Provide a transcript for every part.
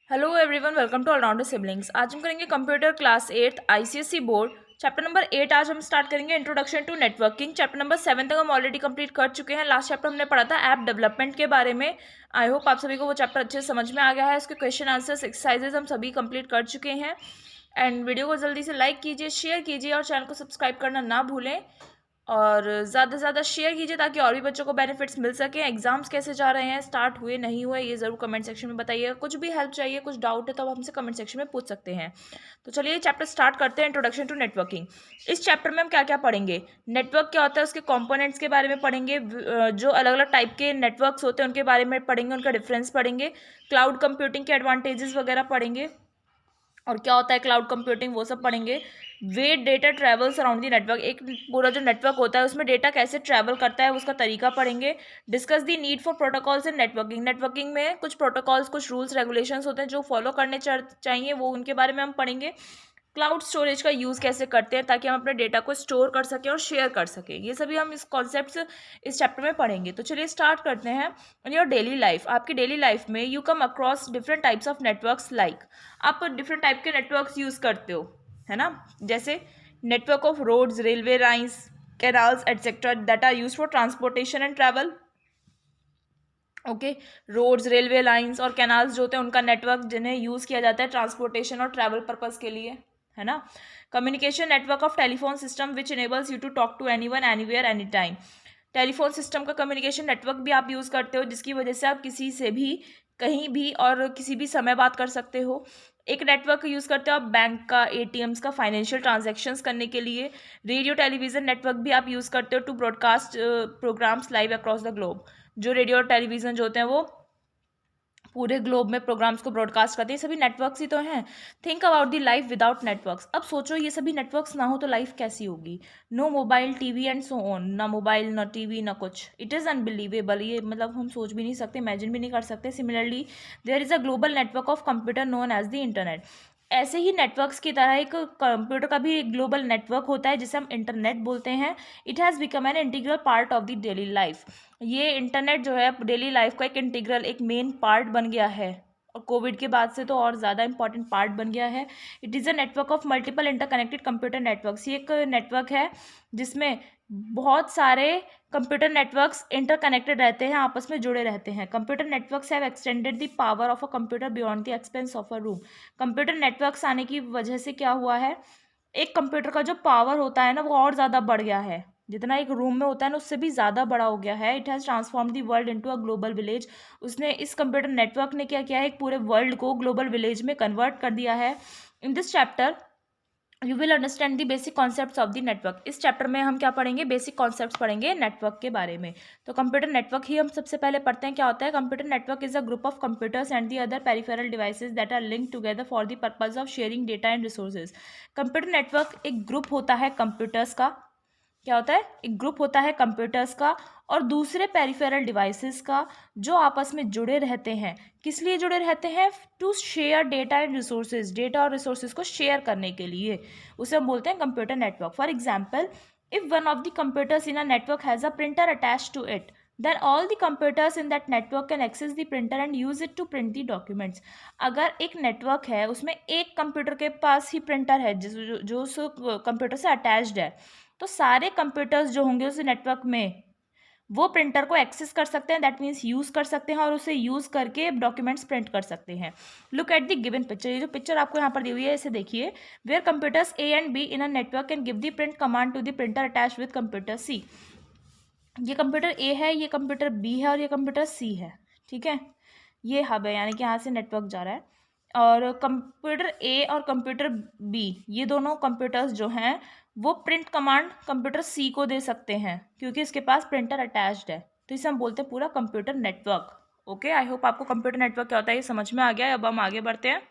Hello everyone, welcome to all rounder siblings. आज हम करेंगे computer class 8 ICSE board chapter number 8। आज हम स्टार्ट करेंगे introduction to networking. Chapter number 7 तक हम ऑलरेडी कंप्लीट कर चुके हैं। लास्ट चैप्टर हमने पढ़ा था ऐप डेवलपमेंट के बारे में। आई होप आप सभी को वो चैप्टर अच्छे से समझ में आ गया है। उसके क्वेश्चन आंसर्स एक्सरसाइजेज हम सभी कंप्लीट कर चुके हैं। एंड वीडियो को जल्दी से लाइक कीजिए, शेयर कीजिए और चैनल को सब्सक्राइब करना ना भूलें और ज़्यादा से ज़्यादा शेयर कीजिए ताकि और भी बच्चों को बेनिफिट्स मिल सकें। एग्जाम्स कैसे जा रहे हैं, स्टार्ट हुए नहीं हुए, ये ज़रूर कमेंट सेक्शन में बताइएगा। कुछ भी हेल्प चाहिए, कुछ डाउट है तो आप हमसे कमेंट सेक्शन में पूछ सकते हैं। तो चलिए चैप्टर स्टार्ट करते हैं, इंट्रोडक्शन टू नेटवर्किंग। इस चैप्टर में हम क्या क्या पढ़ेंगे, नेटवर्क क्या होता है, उसके कॉम्पोनेंट्स के बारे में पढ़ेंगे, जो अलग अलग टाइप के नेटवर्क्स होते हैं उनके बारे में पढ़ेंगे, उनका डिफरेंस पढ़ेंगे, क्लाउड कंप्यूटिंग के एडवांटेजेस वगैरह पढ़ेंगे और क्या होता है क्लाउड कंप्यूटिंग, वो सब पढ़ेंगे। Way data travels around the network, एक पूरा जो नेटवर्क होता है उसमें डेटा कैसे ट्रैवल करता है उसका तरीका पढ़ेंगे। Discuss the need for protocols in networking, networking में कुछ प्रोटोकॉल्स, कुछ रूल्स रेगुलेशंस होते हैं जो फॉलो करने चाहिए, वो उनके बारे में हम पढ़ेंगे। क्लाउड स्टोरेज का यूज़ कैसे करते हैं ताकि हम अपने डेटा को स्टोर कर सकें और शेयर कर सकें, ये सभी हम इस कॉन्सेप्ट्स इस चैप्टर में पढ़ेंगे। तो चलिए स्टार्ट करते हैं। इन योर डेली लाइफ, आपकी डेली लाइफ में you come across different types of networks, like आप डिफरेंट टाइप के नेटवर्क्स यूज़ करते हो, है ना। जैसे network of roads, railway lines, canals etcetera that are use for transportation and travel. Okay, roads, railway lines और canals जो होते हैं उनका नेटवर्क जिन्हें यूज़ किया जाता है ट्रांसपोर्टेशन और ट्रैवल पर्पज़ के लिए, है ना। Communication network of telephone system which enables you to talk to anyone anywhere any time. Telephone system का कम्युनिकेशन नेटवर्क भी आप यूज़ करते हो जिसकी वजह से आप किसी से भी कहीं भी और किसी भी समय बात कर सकते हो। एक नेटवर्क यूज़ करते हो आप बैंक का, एटीएम्स का, फाइनेंशियल ट्रांजैक्शंस करने के लिए। रेडियो टेलीविज़न नेटवर्क भी आप यूज़ करते हो to broadcast programmes live across the globe. जो रेडियो और टेलीविज़न जो होते हैं वो पूरे ग्लोब में प्रोग्राम्स को ब्रॉडकास्ट करते हैं, सभी नेटवर्क्स ही तो हैं। Think about the life without networks, अब सोचो ये सभी नेटवर्क्स ना हो तो लाइफ कैसी होगी। No mobile, TV and so on, ना मोबाइल ना टीवी ना कुछ। इट इज़ अनबिलीवेबल, ये मतलब हम सोच भी नहीं सकते, इमेजिन भी नहीं कर सकते। Similarly there is a global network of computer known as the internet. ऐसे ही नेटवर्क्स की तरह एक कंप्यूटर का भी एक ग्लोबल नेटवर्क होता है जिसे हम इंटरनेट बोलते हैं। It has become an integral part of the daily life, ये इंटरनेट जो है डेली लाइफ का एक इंटीग्रल, एक मेन पार्ट बन गया है और कोविड के बाद से तो और ज़्यादा इंपॉर्टेंट पार्ट बन गया है। It is a network of multiple interconnected computer networks, ये एक नेटवर्क है जिसमें बहुत सारे कंप्यूटर नेटवर्क्स इंटरकनेक्टेड रहते हैं, आपस में जुड़े रहते हैं। Computer networks have extended the power of a computer beyond the expense of a room. Computer networks आने की वजह से क्या हुआ है, एक कंप्यूटर का जो पावर होता है ना वो और ज़्यादा बढ़ गया है, जितना एक रूम में होता है ना उससे भी ज़्यादा बड़ा हो गया है। It has transform the world into a global village, उसने, इस कंप्यूटर नेटवर्क ने क्या किया है, एक पूरे वर्ल्ड को ग्लोबल विलेज में कन्वर्ट कर दिया है। In this chapter you will understand the basic concepts of the network, इस चैप्टर में हम क्या पढ़ेंगे, बेसिक कॉन्सेप्ट्स पढ़ेंगे नेटवर्क के बारे में। तो कंप्यूटर नेटवर्क ही हम सबसे पहले पढ़ते हैं क्या होता है। Computer network is a group of computers and the other peripheral devices that are linked together for the purpose of sharing data and resources. Computer network एक ग्रुप होता है कंप्यूटर्स का, क्या होता है, एक ग्रुप होता है कंप्यूटर्स का और दूसरे पेरिफेरल डिवाइसेस का जो आपस में जुड़े रहते हैं। किस लिए जुड़े रहते हैं, to share data and resources, data और रिसोर्सेज को शेयर करने के लिए, उसे हम बोलते हैं computer network. For example, if one of the computers in a network has a printer attach to it, then all the computers in that network can access the printer and use it to print the documents। अगर एक network है उसमें एक computer के पास ही printer है जो उस computer से अटैच्ड है, तो सारे कंप्यूटर्स जो होंगे उस नेटवर्क में वो प्रिंटर को एक्सेस कर सकते हैं, दैट मीन्स यूज़ कर सकते हैं और उसे यूज़ करके डॉक्यूमेंट्स प्रिंट कर सकते हैं। Look at the given picture, ये जो पिक्चर आपको यहाँ पर दी हुई है इसे देखिए। Where computers A and B in a network can give the print command to the printer attach with computer C. ये कंप्यूटर ए है, ये कंप्यूटर बी है और ये कंप्यूटर सी है, ठीक है। ये हब है यानी कि यहाँ से नेटवर्क जा रहा है और कंप्यूटर ए और कंप्यूटर बी, ये दोनों कंप्यूटर्स जो हैं वो प्रिंट कमांड कंप्यूटर सी को दे सकते हैं क्योंकि इसके पास प्रिंटर अटैच्ड है, तो इसे हम बोलते हैं पूरा computer network. Okay, I hope आपको कंप्यूटर नेटवर्क क्या होता है ये समझ में आ गया है। अब हम आगे बढ़ते हैं।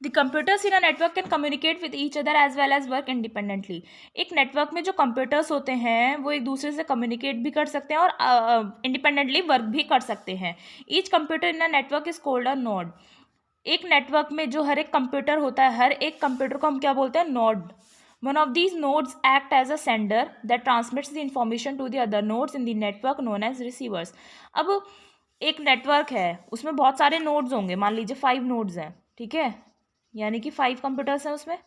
The computers in a network can communicate with each other as well as work independently। एक नेटवर्क में जो कंप्यूटर्स होते हैं वो एक दूसरे से कम्युनिकेट भी कर सकते हैं और इंडिपेंडेंटली वर्क भी कर सकते हैं। Each computer in a network is called a node. एक नेटवर्क में जो हर एक कंप्यूटर होता है, हर एक कंप्यूटर को हम क्या बोलते हैं, node. One of these nodes act as a sender that transmits the information to the other nodes in the network known as receivers. अब एक नेटवर्क है, उसमें बहुत सारे नोड्स होंगे, मान लीजिए 5 नोड्स हैं, ठीक है, यानी कि 5 कंप्यूटर्स हैं उसमें,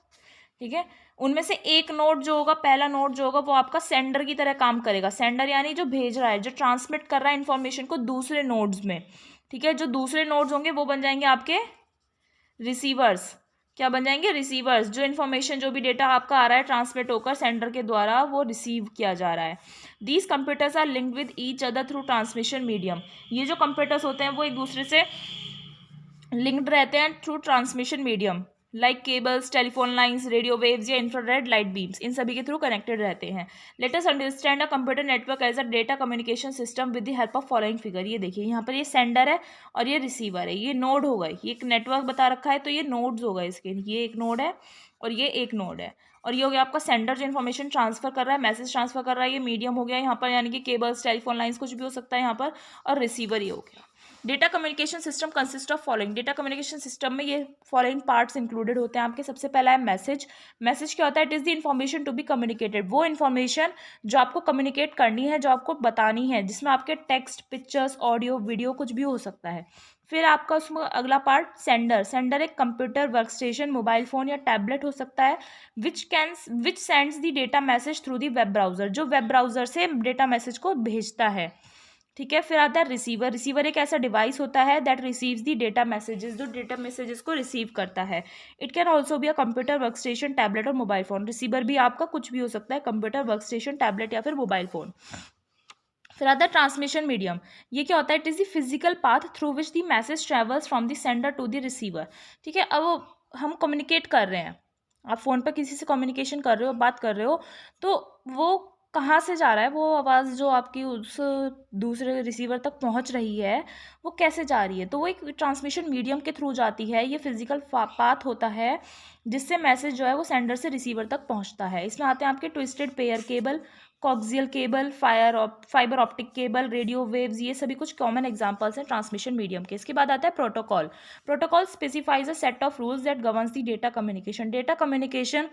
ठीक है। उनमें से एक नोड जो होगा, पहला नोड जो होगा, वो आपका सेंडर की तरह काम करेगा। सेंडर यानी जो भेज रहा है, जो ट्रांसमिट कर रहा है इन्फॉर्मेशन को दूसरे नोड्स में, ठीक है। जो दूसरे नोड्स होंगे वो बन जाएंगे आपके रिसीवर्स। क्या बन जाएंगे? रिसीवर्स। जो इन्फॉर्मेशन, जो भी डेटा आपका आ रहा है ट्रांसमिट होकर सेंडर के द्वारा, वो रिसीव किया जा रहा है। These computers are linked with each other through transmission medium. ये जो कंप्यूटर्स होते हैं वो एक दूसरे से लिंक्ड रहते हैं through transmission medium, like cables, telephone lines, radio waves या इंफ्रारेड लाइट बीम्स, इन सभी के थ्रू कनेक्टेड रहते हैं। Let us understand a computer network as a data communication system with the help of following figure. ये देखिए यहाँ पर ये सेंडर है और ये रिसीवर है, ये नोड हो गए, ये एक नेटवर्क बता रखा है तो ये नोड्स हो गए इसके, ये एक नोड है और ये एक नोड है, और ये हो गया आपका सेंडर जो इन्फॉर्मेशन ट्रांसफर कर रहा है, मैसेज ट्रांसफर कर रहा है, ये मीडियम हो गया यहाँ पर, यानी कि केबल्स, टेलीफोन लाइन्स, कुछ भी हो सकता है यहाँ पर, और रिसीवर ये हो गया। Data communication system consist of following. Data communication system में ये फॉलोइंग पार्ट्स इंक्लूडेड होते हैं आपके। सबसे पहला है मैसेज। मैसेज क्या होता है? It is the information to be communicated. वो इन्फॉर्मेशन जो आपको कम्युनिकेट करनी है, जो आपको बतानी है, जिसमें आपके टेक्स्ट, पिक्चर्स, ऑडियो, वीडियो कुछ भी हो सकता है। फिर आपका उसमें अगला पार्ट सेंडर। सेंडर एक कंप्यूटर, वर्कस्टेशन, मोबाइल फोन या टैबलेट हो सकता है which sends the data message through the web browser, जो वेब ब्राउजर से डेटा मैसेज को भेजता है, ठीक है। फिर आता है रिसीवर। रिसीवर एक ऐसा डिवाइस होता है that receives the data messages, जो डेटा मैसेजेस को रिसीव करता है। It can also be a computer, workstation, tablet और मोबाइल फोन। रिसीवर भी आपका कुछ भी हो सकता है, कंप्यूटर, वर्कस्टेशन, टैबलेट या फिर मोबाइल फोन। फिर आता है ट्रांसमिशन मीडियम। ये क्या होता है? It is the physical path through which the message travels from the sender to the receiver, ठीक है। अब हम कम्युनिकेट कर रहे हैं, आप फ़ोन पर किसी से कम्युनिकेशन कर रहे हो, बात कर रहे हो, तो वो कहाँ से जा रहा है, वो आवाज़ जो आपकी उस दूसरे रिसीवर तक पहुँच रही है, वो कैसे जा रही है? तो वो एक ट्रांसमिशन मीडियम के थ्रू जाती है। ये फिजिकल पाथ होता है जिससे मैसेज जो है वो सेंडर से रिसीवर तक पहुँचता है। इसमें आते हैं आपके twisted pair cable, coxal cable, fibre optic cable, radio waves, ये सभी कुछ कॉमन एग्जांपल्स हैं ट्रांसमिशन मीडियम के। इसके बाद आता है protocol. Protocol specifies a set of rules that governs the data communication. Data communication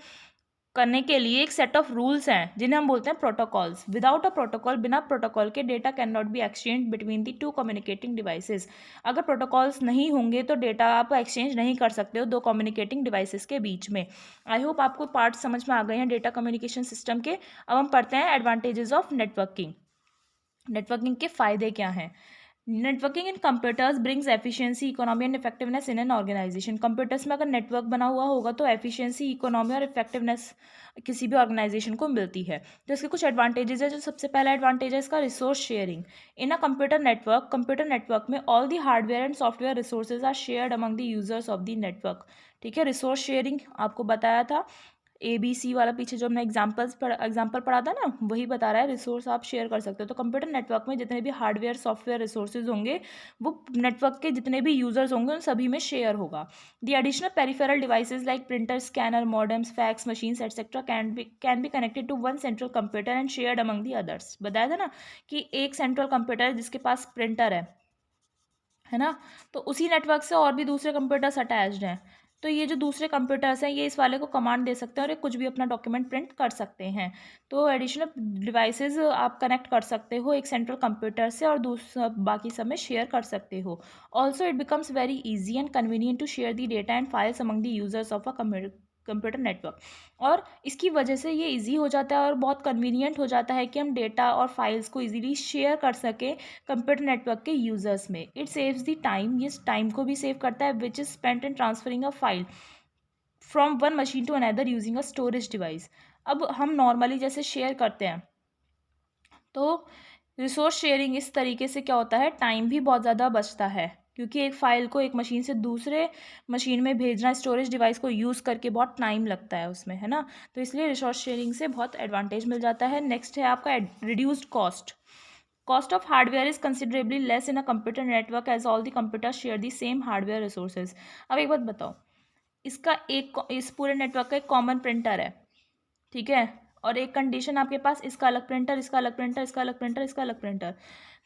करने के लिए एक सेट ऑफ रूल्स हैं जिन्हें हम बोलते हैं प्रोटोकॉल्स। विदाउट अ प्रोटोकॉल, बिना प्रोटोकॉल के data can not be exchange between the two communicating devices. अगर प्रोटोकॉल्स नहीं होंगे तो डेटा आप एक्सचेंज नहीं कर सकते हो दो कम्युनिकेटिंग डिवाइसेस के बीच में। आई होप आपको पार्ट समझ में आ गए हैं डेटा कम्युनिकेशन सिस्टम के। अब हम पढ़ते हैं एडवांटेजेस ऑफ नेटवर्किंग। नेटवर्किंग के फ़ायदे क्या हैं? Networking in computers brings efficiency, economy and effectiveness in an organisation. Computers में अगर नेटवर्क बना हुआ होगा तो एफिशिएंसी, इकोनॉमी और इफेक्टिवनेस किसी भी ऑर्गेनाइजेशन को मिलती है। तो इसके कुछ एडवांटेजेस है। जो सबसे पहला एडवांटेज है इसका, resource sharing. In a computer network में all the hardware and software resources are shared among the users of the network, ठीक है। रिसोर्स शेयरिंग आपको बताया था, ABC वाला पीछे जो हमने एग्जाम्पल पढ़ा था ना, वही बता रहा है, रिसोर्स आप शेयर कर सकते हो। तो कंप्यूटर नेटवर्क में जितने भी हार्डवेयर, सॉफ्टवेयर रिसोर्सेज होंगे, वो नेटवर्क के जितने भी यूजर्स होंगे उन सभी में शेयर होगा। The additional peripheral devices like printer, scanner, modems, fax machines etcetera can be connected to one central computer and shared among the others. बताया था ना कि एक सेंट्रल कंप्यूटर है जिसके पास प्रिंटर है ना, तो उसी नेटवर्क से और भी दूसरे कंप्यूटर्स अटैच्ड हैं। तो ये जो दूसरे कंप्यूटर्स हैं, ये इस वाले को कमांड दे सकते हैं और ये कुछ भी अपना डॉक्यूमेंट प्रिंट कर सकते हैं। तो एडिशनल डिवाइसेस आप कनेक्ट कर सकते हो एक सेंट्रल कंप्यूटर से और दूसरा बाकी सब में शेयर कर सकते हो। Also it becomes very easy and convenient to share the data and files among the users of a computer network. और इसकी वजह से ये इजी हो जाता है और बहुत कन्वीनियंट हो जाता है कि हम डेटा और फाइल्स को इजीली शेयर कर सकें कंप्यूटर नेटवर्क के यूजर्स में। इट सेव्स द टाइम, ये टाइम को भी सेव करता है, which is spent in transferring a file from one machine to another using a storage device. अब हम नॉर्मली जैसे शेयर करते हैं, तो रिसोर्स शेयरिंग इस तरीके से क्या होता है, टाइम भी बहुत ज़्यादा बचता है, क्योंकि एक फ़ाइल को एक मशीन से दूसरे मशीन में भेजना, स्टोरेज डिवाइस को यूज़ करके बहुत टाइम लगता है उसमें, है ना। तो इसलिए रिसोर्स शेयरिंग से बहुत एडवांटेज मिल जाता है। नेक्स्ट है आपका reduced cost. Cost of hardware is considerably less in a computer network as all the computer share the same hardware resources. अब एक बात बताओ, इस पूरे नेटवर्क का एक कॉमन प्रिंटर है, ठीक है, और एक कंडीशन आपके पास, इसका अलग प्रिंटर, इसका अलग प्रिंटर, इसका अलग प्रिंटर, इसका अलग प्रिंटर,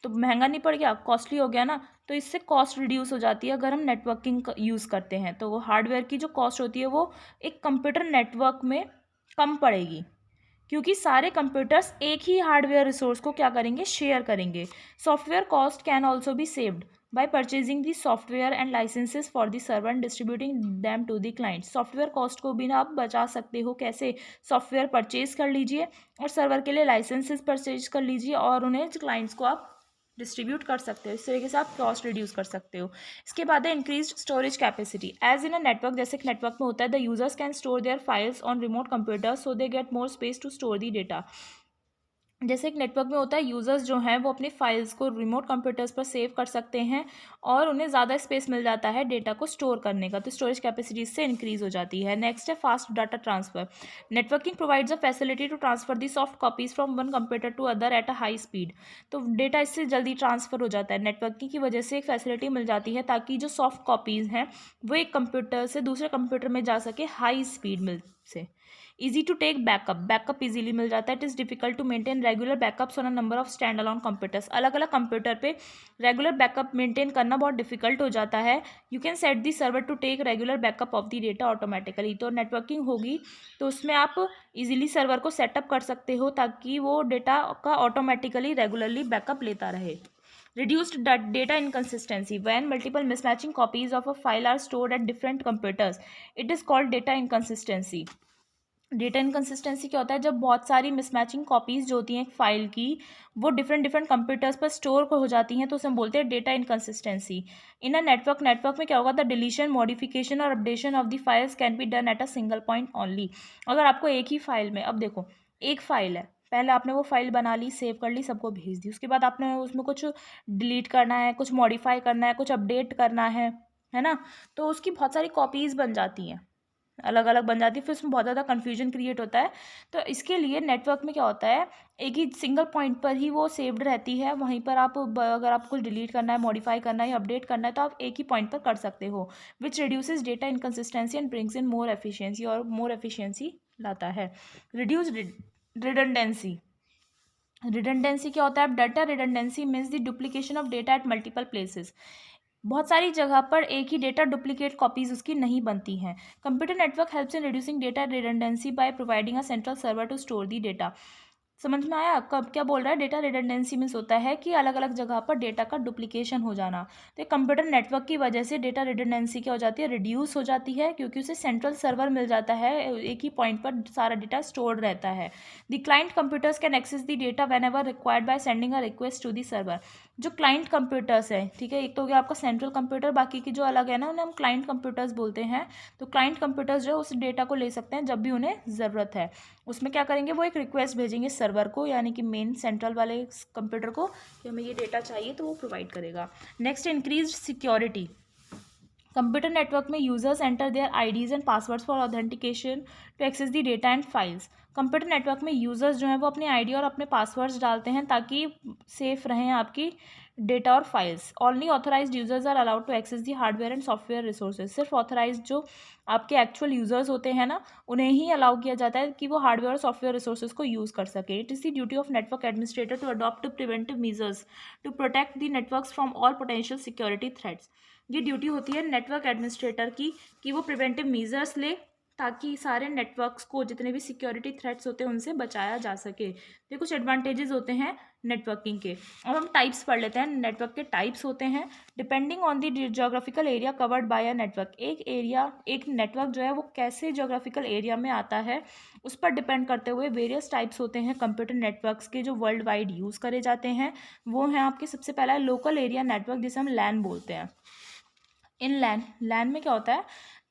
तो महंगा नहीं पड़ गया, कॉस्टली हो गया ना। तो इससे कॉस्ट रिड्यूस हो जाती है अगर हम नेटवर्किंग यूज़ करते हैं। तो वो हार्डवेयर की जो कॉस्ट होती है वो एक कंप्यूटर नेटवर्क में कम पड़ेगी, क्योंकि सारे कंप्यूटर्स एक ही हार्डवेयर रिसोर्स को क्या करेंगे, शेयर करेंगे। Software cost can also be saved by purchasing the software and licenses for the server and distributing them to the client। Software cost को भी ना आप बचा सकते हो। कैसे? सॉफ्टवेयर परचेज कर लीजिए और सर्वर के लिए लाइसेंसेस परचेज कर लीजिए और उन्हें क्लाइंट्स को आप डिस्ट्रीब्यूट कर सकते हो। इस तरीके से आप कॉस्ट रिड्यूस कर सकते हो। इसके बाद है increase storage capacity. As in a network, जैसे कि नेटवर्क में होता है, the users can store their files on remote computer so they get more space to store the data. जैसे एक नेटवर्क में होता है, यूज़र्स जो हैं वो अपनी फाइल्स को रिमोट कंप्यूटर्स पर सेव कर सकते हैं और उन्हें ज़्यादा स्पेस मिल जाता है डेटा को स्टोर करने का, तो स्टोरेज कैपेसिटी इससे इंक्रीज हो जाती है। नेक्स्ट है fast data transfer. Networking provides a facility to transfer the soft copies from one computer to other at a high speed. तो डेटा इससे जल्दी ट्रांसफर हो जाता है। नेटवर्किंग की वजह से एक फैसिलिटी मिल जाती है ताकि जो सॉफ्ट कॉपीज़ हैं वो एक कंप्यूटर से दूसरे कंप्यूटर में जा सके हाई स्पीड में से। Easy to take backup. Backup easily मिल जाता है। It is difficult to maintain regular backups on a number of stand alone computers. अलग अलग कंप्यूटर पे रेगुलर बैकअप मेंटेन करना बहुत डिफिकल्ट हो जाता है। You can set the server to take regular backup of the data automatically. तो networking होगी तो उसमें आप इजीली सर्वर को सेटअप कर सकते हो ताकि वो डेटा का ऑटोमेटिकली रेगुलरली बैकअप लेता रहे। Reduced data inconsistency. When multiple mismatching copies of a file are stored at different computers, it is called data inconsistency। Data inconsistency क्या होता है? जब बहुत सारी मिसमैचिंग कॉपीज़ जो होती हैं एक फाइल की वो डिफरेंट कंप्यूटर्स पर स्टोर हो जाती हैं तो उसे हम बोलते हैं data inconsistency. In a network में क्या होगा? द डिलीशन, मॉडिफिकेशन और updation of the files can be done at a single point only. अगर आपको एक ही फाइल में, अब देखो एक फाइल है, पहले आपने वो फाइल बना ली, सेव कर ली, सबको भेज दी, उसके बाद आपने उसमें कुछ डिलीट करना है, कुछ मॉडिफाई करना है, कुछ अपडेट करना है ना, तो उसकी बहुत सारी कॉपीज़ बन जाती हैं, अलग अलग बन जाती है, फिर उसमें बहुत ज़्यादा कन्फ्यूजन क्रिएट होता है। तो इसके लिए नेटवर्क में क्या होता है, एक ही सिंगल पॉइंट पर ही वो सेव्ड रहती है। वहीं पर आप अगर आपको कुछ डिलीट करना है, मॉडिफाई करना है या अपडेट करना है तो आप एक ही पॉइंट पर कर सकते हो, which reduces data inconsistency and brings in more efficiency, और मोर एफिशिएंसी लाता है। Reduce redundancy. रिडंडेंसी क्या होता है? Data redundancy means the duplication of data at multiple places. बहुत सारी जगह पर एक ही डेटा डुप्लीकेट कॉपीज उसकी नहीं बनती हैं। Computer network helps in reducing data redundancy by providing a central server to store the data. समझ में आया? कब क्या बोल रहा है? डेटा रिडंडेंसी मीन्स होता है कि अलग अलग जगह पर डेटा का डुप्लीकेशन हो जाना। तो कंप्यूटर नेटवर्क की वजह से डेटा रिडंडेंसी क्या हो जाती है? रिड्यूस हो जाती है, क्योंकि उसे सेंट्रल सर्वर मिल जाता है, एक ही पॉइंट पर सारा डेटा स्टोर्ड रहता है। The client computers can access the data whenever required by sending a request to the server. जो क्लाइंट कंप्यूटर्स है, ठीक है, एक तो हो गया आपका सेंट्रल कंप्यूटर, बाकी की जो अलग है ना उन्हें हम क्लाइंट कंप्यूटर्स बोलते हैं। तो क्लाइंट कंप्यूटर्स जो है उस डेटा को ले सकते हैं जब भी उन्हें ज़रूरत है। उसमें क्या करेंगे? वो एक रिक्वेस्ट भेजेंगे सर्वर को, यानी कि मेन सेंट्रल वाले कंप्यूटर को, कि हमें ये डेटा चाहिए, तो वो प्रोवाइड करेगा। Next, increase security. Computer network में users enter their IDs and passwords for authentication to access the data and files. Computer network में यूजर्स जो हैं वो अपनी आईडी और अपने पासवर्ड्स डालते हैं ताकि सेफ रहें आपकी डेटा और files. Only authorised users are allowed to access the hardware and software resources. सिर्फ ऑथराइज्ड जो आपके एक्चुअल यूजर्स होते हैं ना, उन्हें ही अलाउ किया जाता है कि वो हार्डवेयर और सॉफ्टवेयर रिसोर्सेज को यूज़ कर सके। It is the duty of network administrator to adopt preventive measures to protect the networks from all potential security threats. ये ड्यूटी होती है नेटवर्क एडमिनिस्ट्रेटर की कि वो प्रिवेंटिव मेजर्स ले ताकि सारे नेटवर्क्स को जितने भी सिक्योरिटी थ्रेट्स होते हैं उनसे बचाया जा सके। ये कुछ एडवांटेजेस होते हैं नेटवर्किंग के। अब हम टाइप्स पढ़ लेते हैं। नेटवर्क के टाइप्स होते हैं depending on the geographical area covered by a network. एक नेटवर्क जो है वो कैसे जियोग्राफिकल एरिया में आता है उस पर डिपेंड करते हुए वेरियस टाइप्स होते हैं कंप्यूटर नेटवर्क्स के जो वर्ल्ड वाइड यूज़ करे जाते हैं। वो हैं आपके, सबसे पहला है लोकल एरिया नेटवर्क, जिसे हम लैन बोलते हैं। इन लैन में क्या होता है?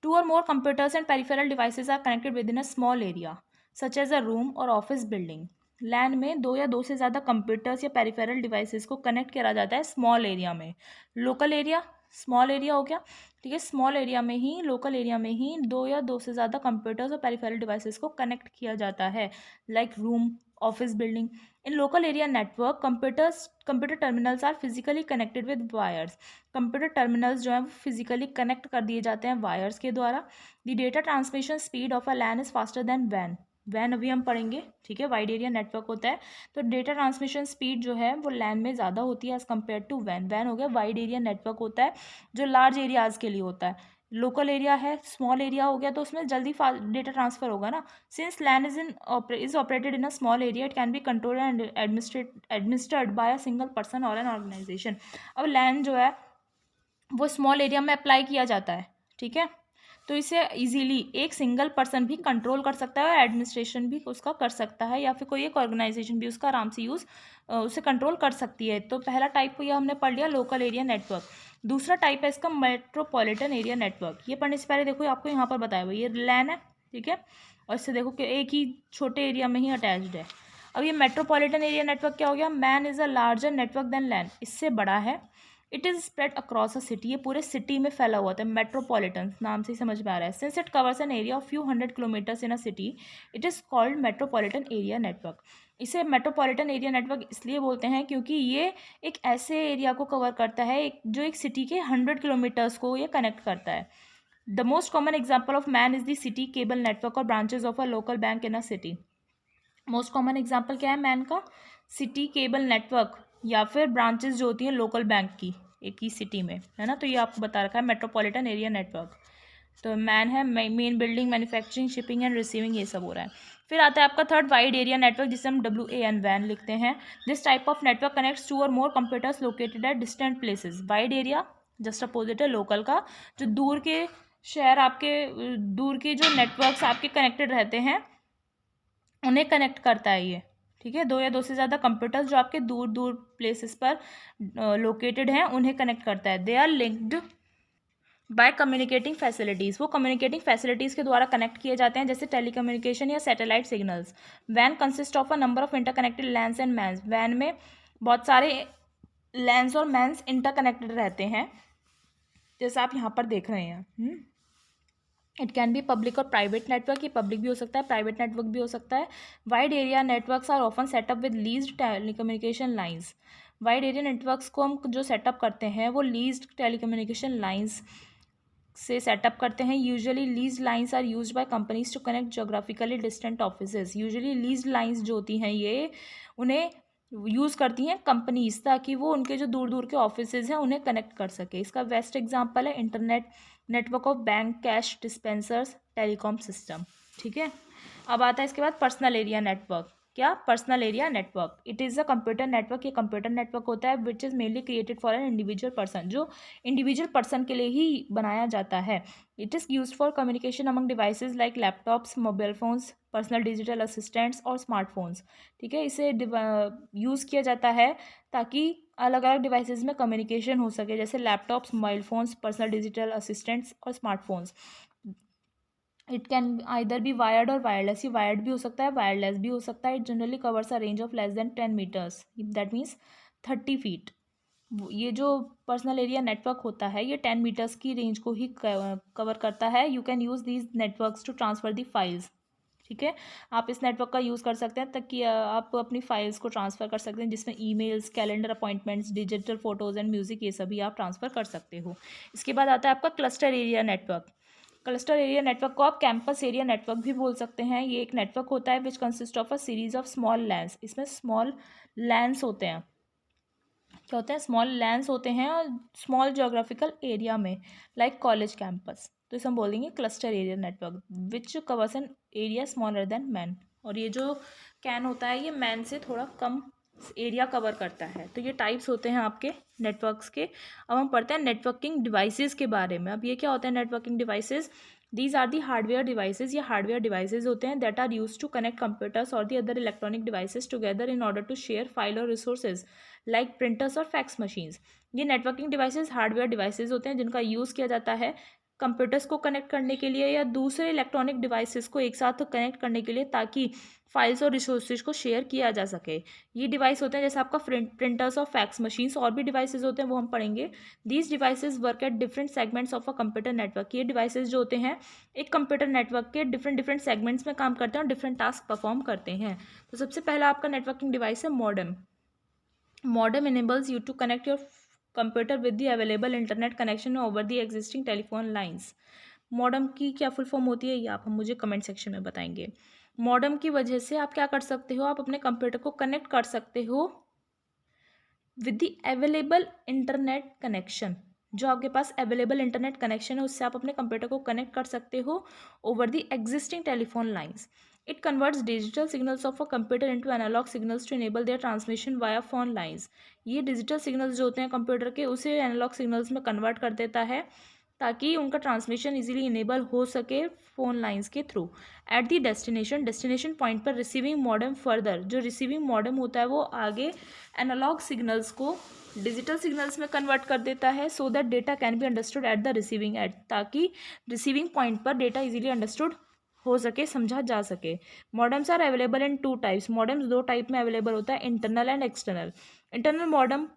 2 or more computers and peripheral devices are connected within a small area such as a room or office building। लैन में 2 या 2 से ज़्यादा कंप्यूटर्स या पेरिफेरल डिवाइसेस को कनेक्ट करा जाता है स्मॉल एरिया में। लोकल एरिया स्मॉल एरिया हो गया, ठीक है, स्मॉल एरिया में ही, लोकल एरिया में ही 2 या 2 से ज़्यादा कंप्यूटर्स और पेरिफेरल डिवाइसेस को कनेक्ट किया जाता है, like room, office building. In local area network computer terminals are physically connected with wires. Computer terminals जो हैं वो फिजिकली कनेक्ट कर दिए जाते हैं वायर्स के द्वारा। The data transmission speed of a LAN is faster than वैन अभी हम पढ़ेंगे, ठीक है, वाइड एरिया नेटवर्क होता है तो डेटा ट्रांसमिशन स्पीड जो है वो लैन में ज़्यादा होती है एज़ कम्पेयर टू वैन हो गया वाइड एरिया नेटवर्क होता है जो लार्ज एरियाज़ के लिए होता है। लोकल एरिया है, स्मॉल एरिया हो गया, तो उसमें जल्दी डेटा ट्रांसफर होगा ना. Since LAN is operated in a small area, it can be controlled and administered by a single person और एन ऑर्गेनाइजेशन. अब लैन जो है वो स्मॉल एरिया में अप्लाई किया जाता है, ठीक है. तो इसे इजीली एक सिंगल पर्सन भी कंट्रोल कर सकता है और एडमिनिस्ट्रेशन भी उसका कर सकता है, या फिर कोई एक ऑर्गेनाइजेशन भी उसका आराम से उसे कंट्रोल कर सकती है. तो पहला टाइप ये हमने पढ़ लिया, लोकल एरिया नेटवर्क. दूसरा टाइप है इसका मेट्रोपॉलिटन एरिया नेटवर्क. ये पढ़ने से पहले देखो आपको यहाँ पर बताया हुआ ये लैन है, ठीक है, और इससे देखो कि एक ही छोटे एरिया में ही अटैच्ड है. अब ये मेट्रोपॉलिटन एरिया नेटवर्क क्या हो गया, MAN is a larger network than LAN, इससे बड़ा है. It is spread across a city, ये पूरे सिटी में फैला हुआ था. मेट्रोपॉलिटन नाम से ही समझ में आ रहा है. Since it covers an area of few hundred kilometres in a city, it is called metropolitan area network. इसे मेट्रोपॉलिटन एरिया नेटवर्क इसलिए बोलते हैं क्योंकि ये एक ऐसे एरिया को कवर करता है जो एक सिटी के 100 किलोमीटर्स को ये कनेक्ट करता है. The most common example of MAN is the city cable network और branches of a local bank in a city. Most common example क्या है मैन का, सिटी केबल नेटवर्क या फिर ब्रांचेस जो होती हैं लोकल बैंक की एक ही सिटी में, है ना. तो ये आपको बता रखा है मेट्रोपॉलिटन एरिया नेटवर्क. तो मैन है main building, manufacturing, shipping and receiving, ये सब हो रहा है. फिर आता है आपका थर्ड, वाइड एरिया नेटवर्क, जिसे हम WAN वैन लिखते हैं. This type of network connects two और more computers located at distant places. Wide area just opposite है लोकल का, जो दूर के शहर आपके दूर के जो नेटवर्क्स आपके कनेक्टेड रहते हैं उन्हें कनेक्ट करता है ये, ठीक है. दो या दो से ज़्यादा कंप्यूटर्स जो आपके दूर दूर प्लेसेस पर लोकेटेड हैं उन्हें कनेक्ट करता है. They are linked by communicating facilities, वो कम्युनिकेटिंग फैसिलिटीज़ के द्वारा कनेक्ट किए जाते हैं, जैसे टेलीकम्युनिकेशन या satellite signals. Van consist of a number of interconnected lens and mains. Van में बहुत सारे लैंस और मैन्स इंटरकनेक्टेड रहते हैं, जैसे आप यहाँ पर देख रहे हैं. इट कैन बी पब्लिक और प्राइवेट नेटवर्क, ये पब्लिक भी हो सकता है, प्राइवेट नेटवर्क भी हो सकता है. Wide area networks are often set up with leased telecommunication lines. Wide area networks को हम जो सेटअप करते हैं वो लीज्ड टेलीकम्युनिकेशन लाइंस से सेटअप करते हैं. Usually lease lines are used by companies to connect geographically distant offices. Usually lease lines जो होती हैं ये उन्हें यूज़ करती हैं कंपनीज, ताकि वो उनके जो दूर दूर के ऑफिसेज हैं उन्हें कनेक्ट कर सके. इसका बेस्ट एग्जांपल है internet network of bank, cash dispensers, telecom system, ठीक है. अब आता है इसके बाद पर्सनल एरिया नेटवर्क. क्या, personal area network. It is a computer network, ये कंप्यूटर नेटवर्क होता है which is mainly created for an individual person, जो इंडिविजुअल पर्सन के लिए ही बनाया जाता है. It is use for communication among devices like laptops, mobile phones, personal digital assistants और स्मार्टफोन्स, ठीक है. इसे यूज़ किया जाता है ताकि अलग अलग डिवाइसेस में कम्युनिकेशन हो सके, जैसे laptops, mobile phones, personal digital assistants और smartphones. It can either be wired और वायरलेस. ये वायर्ड भी हो सकता है, वायरलेस भी हो सकता है. It generally covers a range of less than 10 meters, that means 30 feet. ये जो पर्सनल एरिया नेटवर्क होता है ये 10 मीटर्स की रेंज को ही कवर करता है. You can use these networks to transfer the files, ठीक है. आप इस नेटवर्क का यूज़ कर सकते हैं ताकि आप अपनी फाइल्स को ट्रांसफ़र कर सकते हैं, जिसमें emails, calendar appointments, digital photos and music, ये सभी आप ट्रांसफ़र कर सकते हो. इसके बाद आता है आपका cluster area network. Cluster area network को आप कैंपस एरिया नेटवर्क भी बोल सकते हैं. ये एक नेटवर्क होता है which consist of a series of small lens. इसमें स्मॉल लैंस होते हैं. क्या होते हैं, स्मॉल लैंस होते हैं और स्मॉल जोग्राफिकल एरिया में, लाइक कॉलेज कैंपस. तो इसे हम बोलेंगे cluster area network which covers an area smaller than man. और ये जो कैन होता है ये मैन से थोड़ा कम एरिया कवर करता है. तो ये टाइप्स होते हैं आपके नेटवर्क्स के. अब हम पढ़ते हैं नेटवर्किंग डिवाइसेस के बारे में. अब ये क्या होता है networking devices, these are the hardware devices. ये हार्डवेयर डिवाइसेज होते हैं that are use to connect computers और the other electronic devices together in order to share file और रिसोर्सेज लाइक प्रिंटर्स और फैक्स मशीन्स. ये नेटवर्किंग डिवाइसेज हार्डवेयर डिवाइसेज होते हैं जिनका यूज़ किया जाता है कंप्यूटर्स को कनेक्ट करने के लिए या दूसरे इलेक्ट्रॉनिक डिवाइसेस को एक साथ कनेक्ट करने के लिए, ताकि फाइल्स और रिसोर्सेज को शेयर किया जा सके. ये डिवाइस होते हैं जैसे आपका प्रिंटर्स और फैक्स मशीन्स. और भी डिवाइसेज होते हैं वो हम पढ़ेंगे. These devices work at different segments of a computer network. ये डिवाइसेज जो होते हैं एक कंप्यूटर नेटवर्क के डिफरेंट डिफरेंट सेगमेंट्स में काम करते हैं और डिफरेंट टास्क परफॉर्म करते हैं. तो सबसे पहला आपका नेटवर्किंग डिवाइस है modem. Modem enables you to connect your computer with the available internet connection over the existing telephone lines. Modem की क्या फुल फॉर्म होती है ये आप हम मुझे कमेंट सेक्शन में बताएंगे. मॉडम की वजह से आप क्या कर सकते हो, आप अपने कंप्यूटर को कनेक्ट कर सकते हो with the available internet connection. जो आपके पास अवेलेबल इंटरनेट कनेक्शन है उससे आप अपने कंप्यूटर को कनेक्ट कर सकते हो over the existing telephone lines. It converts digital signals of a computer into analog signals to enable their transmission via phone lines. ये डिजिटल सिग्नल्स जो होते हैं कंप्यूटर के उसे एनालॉग सिग्नल्स में कन्वर्ट कर देता है ताकि उनका ट्रांसमिशन इजीली इनेबल हो सके फ़ोन लाइंस के through. At the destination point पर रिसीविंग मॉडेम फर्दर, जो रिसीविंग मॉडेम होता है वो आगे एनालॉग सिग्नल्स को डिजिटल सिग्नल्स में कन्वर्ट कर देता है so that data can be understood at the receiving end, ताकि रिसीविंग पॉइंट पर डेटा इजीली अंडरस्टूड हो सके, समझा जा सके. Modems are available in 2 types. Modems 2 type में अवेलेबल होता है, internal and external. Internal modem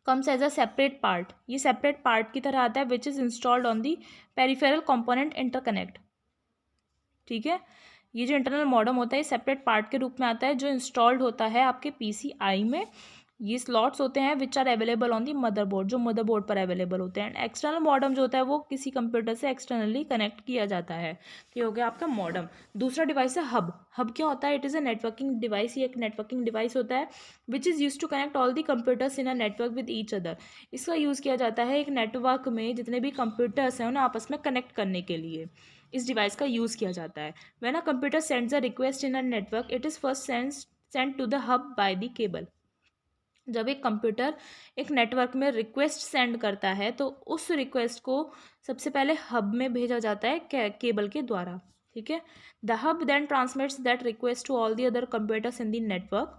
comes as a separate part, ये सेपरेट पार्ट की तरह आता है which is installed on the peripheral component interconnect. ठीक है, ये जो इंटरनल मॉडेम होता है ये सेपरेट पार्ट के रूप में आता है जो इंस्टॉल्ड होता है आपके पीसीआई में. ये स्लॉट्स होते हैं which are available on the motherboard, जो मदरबोर्ड पर अवेलेबल होते हैं. एक्सटर्नल मॉडेम जो होता है वो किसी कंप्यूटर से एक्सटर्नली कनेक्ट किया जाता है. तो ये हो गया आपका मॉडेम. दूसरा डिवाइस है हब. हब क्या होता है? It is a networking device. ये एक नेटवर्किंग डिवाइस होता है which is use to connect all the computers in a network with each other. इसका यूज़ किया जाता है एक नेटवर्क में जितने भी कंप्यूटर्स हैं उन्हें आपस में कनेक्ट करने के लिए. इस डिवाइस का यूज़ किया जाता है. When a computer sends a request in a network it is first send to the hub by the cable. जब एक कंप्यूटर एक नेटवर्क में रिक्वेस्ट सेंड करता है तो उस रिक्वेस्ट को सबसे पहले हब में भेजा जाता है केबल के द्वारा. ठीक है, the hub then transmits that request to all the other computers in the network.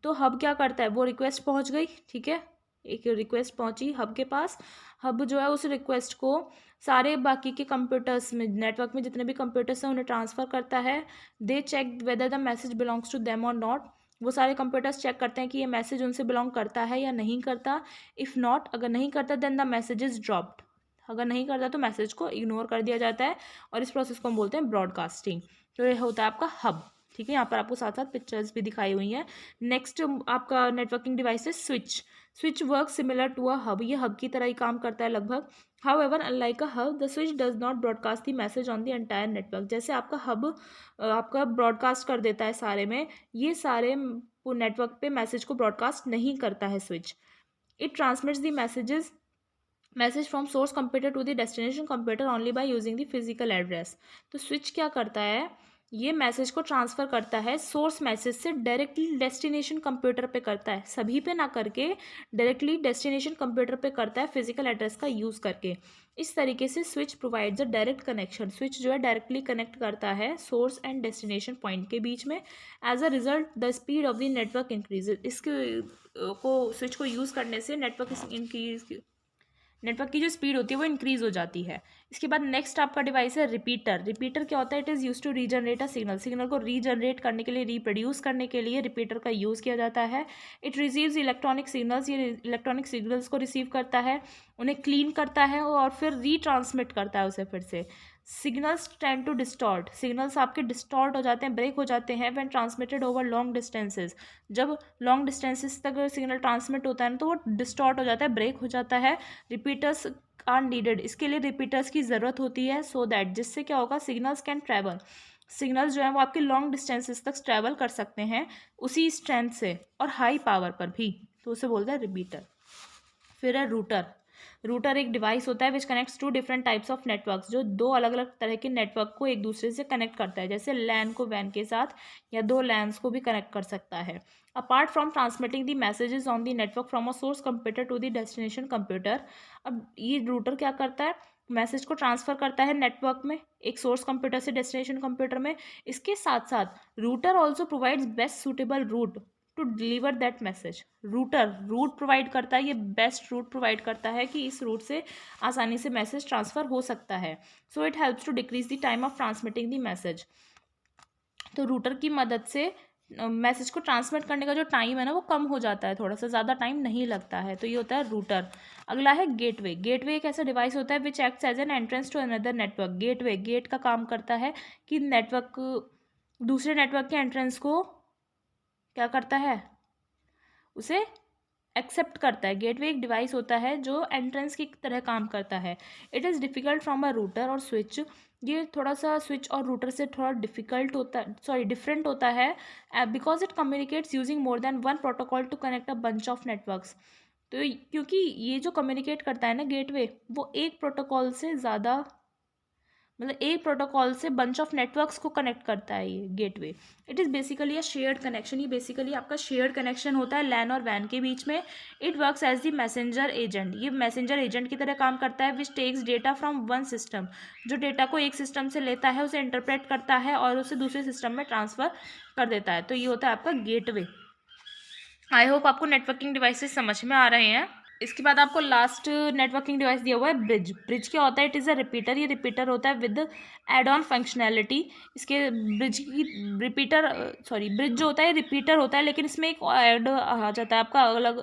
तो हब क्या करता है, वो रिक्वेस्ट पहुंच गई, ठीक है, एक रिक्वेस्ट पहुंची हब के पास. हब जो है उस रिक्वेस्ट को सारे बाकी के कंप्यूटर्स में, नेटवर्क में जितने भी कंप्यूटर्स हैं उन्हें ट्रांसफ़र करता है. They check whether the message belongs to them और नॉट. वो सारे कंप्यूटर्स चेक करते हैं कि ये मैसेज उनसे बिलोंग करता है या नहीं करता. इफ़ नॉट, अगर नहीं करता then the message is dropped. अगर नहीं करता तो मैसेज को इग्नोर कर दिया जाता है और इस प्रोसेस को हम बोलते हैं ब्रॉडकास्टिंग. तो ये होता है आपका हब. ठीक है, यहाँ पर आपको साथ साथ पिक्चर्स भी दिखाई हुई हैं. नेक्स्ट आपका नेटवर्किंग डिवाइस है switch. Switch work similar to a hub. ये हब की तरह ही काम करता है लगभग. However, unlike a hub, the switch does not broadcast the message on the entire network. जैसे आपका हब आपका ब्रॉडकास्ट कर देता है सारे में, ये सारे नेटवर्क पे मैसेज को ब्रॉडकास्ट नहीं करता है switch. It transmits the message from source computer to the destination computer only by using the physical address. तो स्विच क्या करता है, ये मैसेज को ट्रांसफ़र करता है सोर्स मैसेज से डायरेक्टली डेस्टिनेशन कंप्यूटर पे करता है, सभी पे ना करके डायरेक्टली डेस्टिनेशन कंप्यूटर पे करता है फिजिकल एड्रेस का यूज़ करके. इस तरीके से switch provides a direct connection. Switch जो है डायरेक्टली कनेक्ट करता है सोर्स एंड डेस्टिनेशन पॉइंट के बीच में. As a result the speed of the network increases. इसके को स्विच को यूज़ करने से नेटवर्क की जो स्पीड होती है वो इंक्रीज़ हो जाती है. इसके बाद नेक्स्ट आपका डिवाइस है रिपीटर. रिपीटर क्या होता है? It is use to regenerate a signal. Signal को रीजनरेट करने के लिए, रीप्रोड्यूस करने के लिए रिपीटर का यूज़ किया जाता है. It receives electronic signals. ये इलेक्ट्रॉनिक सिग्नल्स को रिसीव करता है, उन्हें क्लीन करता है और फिर रीट्रांसमिट करता है उसे फिर से. Signals tend to distort. Signals आपके डिस्टॉर्ट हो जाते हैं, ब्रेक हो जाते हैं when transmitted over long distances. जब लॉन्ग डिस्टेंसेस तक सिग्नल ट्रांसमिट होता है ना तो वो डिस्टॉर्ट हो जाता है, ब्रेक हो जाता है. Repeaters are needed. इसके लिए रिपीटर्स की ज़रूरत होती है सो दैट, जिससे क्या होगा, सिग्नल्स कैन ट्रैवल. सिग्नल्स जो है वो आपके लॉन्ग डिस्टेंसेस तक ट्रैवल कर सकते हैं उसी स्ट्रेंथ से और हाई पावर पर भी, तो उसे बोलते हैं रिपीटर. फिर है रूटर. रूटर एक डिवाइस होता है which connects to different types of networks, जो दो अलग अलग तरह के नेटवर्क को एक दूसरे से कनेक्ट करता है. जैसे लैन को वैन के साथ या दो लैन्स को भी कनेक्ट कर सकता है. Apart from transmitting the messages on the network from a source computer to the destination computer. अब ये रूटर क्या करता है, मैसेज को ट्रांसफ़र करता है नेटवर्क में एक सोर्स कंप्यूटर से डेस्टिनेशन कंप्यूटर में. इसके साथ साथ router also provides best suitable route to deliver that message. Router route provide करता है, ये बेस्ट रूट प्रोवाइड करता है कि इस रूट से आसानी से मैसेज ट्रांसफ़र हो सकता है. So it helps to decrease the time of transmitting the message. तो रूटर की मदद से मैसेज को ट्रांसमिट करने का जो टाइम है ना वो कम हो जाता है, थोड़ा सा ज़्यादा टाइम नहीं लगता है. तो ये होता है रूटर. अगला है गेटवे. गेटवे एक ऐसा डिवाइस होता है which acts as an entrance to another network. Gateway gate का काम करता है कि नेटवर्क दूसरे नेटवर्क के एंट्रेंस को क्या करता है, उसे एक्सेप्ट करता है. गेटवे एक डिवाइस होता है जो एंट्रेंस की तरह काम करता है. It is difficult from a router और स्विच. ये थोड़ा सा स्विच और रूटर से थोड़ा डिफिकल्ट होता है, सॉरी डिफरेंट होता है, because it communicates using more than one protocol to connect a bunch of networks. तो क्योंकि ये जो कम्युनिकेट करता है ना गेटवे, वो एक प्रोटोकॉल से ज़्यादा, मतलब एक प्रोटोकॉल से बंच ऑफ नेटवर्क्स को कनेक्ट करता है ये gateway. It is basically a shared connection. ये बेसिकली आपका शेयर्ड कनेक्शन होता है लैन और वैन के बीच में। It works as the messenger agent. ये मैसेंजर एजेंट की तरह काम करता है, which takes data from one system. जो डेटा को एक सिस्टम से लेता है, उसे इंटरप्रेट करता है और उसे दूसरे सिस्टम में ट्रांसफ़र कर देता है। तो ये होता है आपका गेटवे। आई होप आपको नेटवर्किंग डिवाइसेस समझ में आ रहे हैं। इसके बाद आपको लास्ट नेटवर्किंग डिवाइस दिया हुआ है ब्रिज। ब्रिज क्या होता है? It is a repeater. ये रिपीटर होता है विद एड ऑन फंक्शनैलिटी। इसके ब्रिज की ब्रिज जो होता है रिपीटर होता है, लेकिन इसमें एक ऐड आ जाता है आपका अलग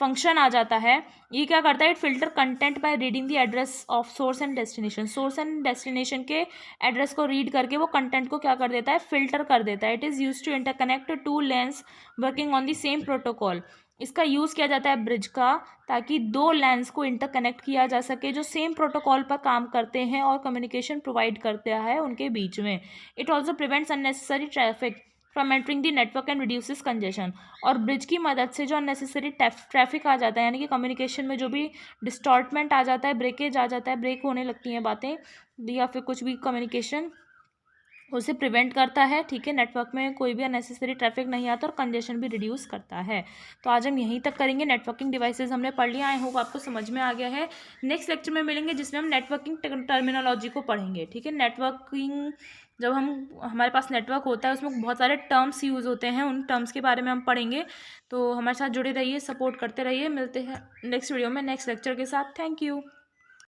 फंक्शन आ जाता है। ये क्या करता है? It filter content by reading the address of source and destination. Source and destination के एड्रेस को रीड करके वो कंटेंट को क्या कर देता है? फिल्टर कर देता है। It is use to interconnect two LANs working on the same protocol. इसका यूज़ किया जाता है ब्रिज का, ताकि दो लैंस को इंटरकनेक्ट किया जा सके जो सेम प्रोटोकॉल पर काम करते हैं और कम्युनिकेशन प्रोवाइड करते हैं उनके बीच में। It also prevents unnecessary traffic from entering the network and reduces congestion. और ब्रिज की मदद से जो अननेसेसरी ट्रैफिक आ जाता है, यानी कि कम्युनिकेशन में जो भी डिस्टॉर्टमेंट आ जाता है, ब्रेकेज आ जाता है, ब्रेक होने लगती हैं बातें या फिर कुछ भी कम्युनिकेशन, उसे प्रिवेंट करता है। ठीक है, नेटवर्क में कोई भी अननेसेसरी ट्रैफिक नहीं आता और कंजेशन भी रिड्यूस करता है। तो आज हम यहीं तक करेंगे। नेटवर्किंग डिवाइसेस हमने पढ़ लिया। आई होप आपको समझ में आ गया है। नेक्स्ट लेक्चर में मिलेंगे जिसमें हम नेटवर्किंग टर्मिनोलॉजी को पढ़ेंगे। ठीक है, नेटवर्किंग जब हमारे पास नेटवर्क होता है उसमें बहुत सारे टर्म्स यूज़ होते हैं, उन टर्म्स के बारे में हम पढ़ेंगे। तो हमारे साथ जुड़े रहिए, सपोर्ट करते रहिए। मिलते हैं नेक्स्ट वीडियो में नेक्स्ट लेक्चर के साथ। Thank you.